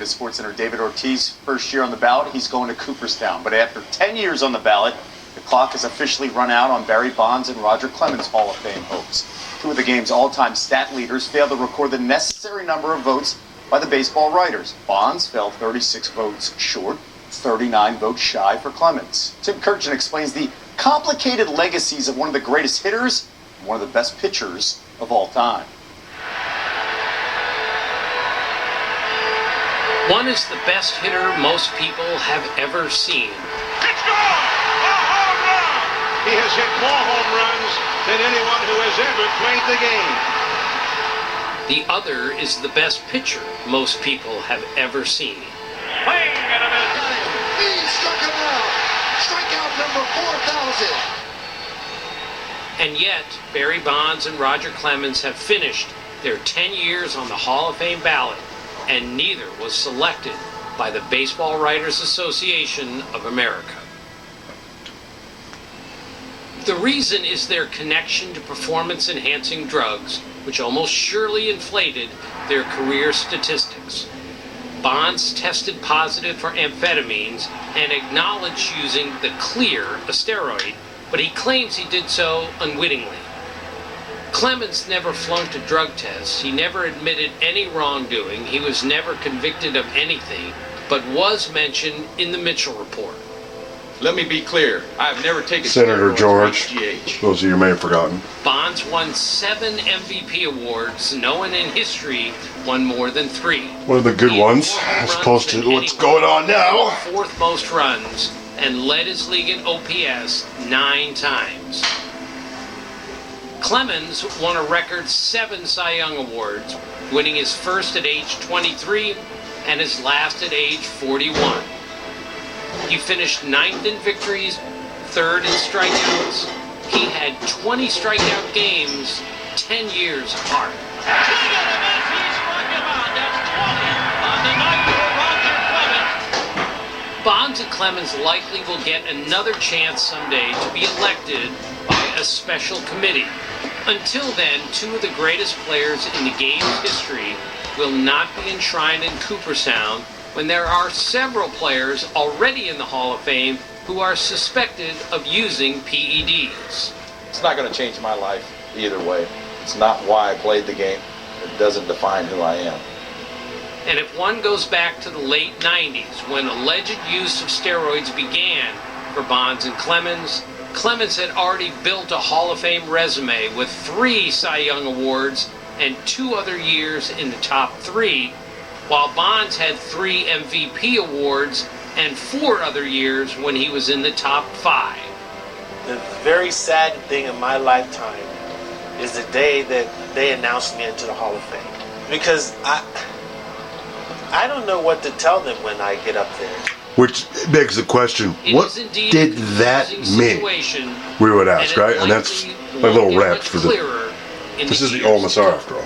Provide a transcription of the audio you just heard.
CBS Sports Center. David Ortiz, first year on the ballot, he's going to Cooperstown. But after 10 years on the ballot, the clock has officially run out on Barry Bonds and Roger Clemens' Hall of Fame hopes. Two of the game's all-time stat leaders failed to record the necessary number of votes by the baseball writers. Bonds fell 36 votes short, 39 votes shy for Clemens. Tim Kurchin explains the complicated legacies of one of the greatest hitters and one of the best pitchers of all time. One is the best hitter most people have ever seen. It's gone! A home run! He has hit more home runs than anyone who has ever played the game. The other is the best pitcher most people have ever seen. Playing at a minute. He struck him out. Strikeout number 4,000. And yet, Barry Bonds and Roger Clemens have finished their 10 years on the Hall of Fame ballot, and neither was selected by the Baseball Writers Association of America. The reason is their connection to performance-enhancing drugs, which almost surely inflated their career statistics. Bonds tested positive for amphetamines and acknowledged using the Clear, a steroid, but he claims he did so unwittingly. Clemens never flunked a drug test. He never admitted any wrongdoing. He was never convicted of anything, but was mentioned in the Mitchell report. Let me be clear. I have never taken Senator steroids George, or HGH. those of you may have forgotten. Bonds won 7 MVP awards. No one in history won more than 3. One of the good He had ones, more home as runs opposed than to what's anyone. going on now. 4th most runs and led his league in OPS 9 times. Clemens won a record 7 Cy Young Awards, winning his first at age 23 and his last at age 41. He finished 9th in victories, 3rd in strikeouts. He had 20 strikeout games 10 years apart. Bonds and Clemens likely will get another chance someday to be elected by a special committee. Until then, 2 of the greatest players in the game's history will not be enshrined in Cooperstown when there are several players already in the Hall of Fame who are suspected of using PEDs. It's not going to change my life either way. It's not why I played the game. It doesn't define who I am. And if one goes back to the late 90s, when alleged use of steroids began for Bonds and Clemens, Clemens had already built a Hall of Fame resume with 3 Cy Young Awards and 2 other years in the top 3, while Bonds had 3 MVP awards and 4 other years when he was in the top 5. The very sad thing in my lifetime is the day that they announced me into the Hall of Fame. Because I don't know what to tell them when I get up there. Which begs the question, It what is indeed did a that confusing mean? situation, We would ask, and it right? And that's likely my little won't get rap much for the... clearer in This is the years Ole Miss to come. after all.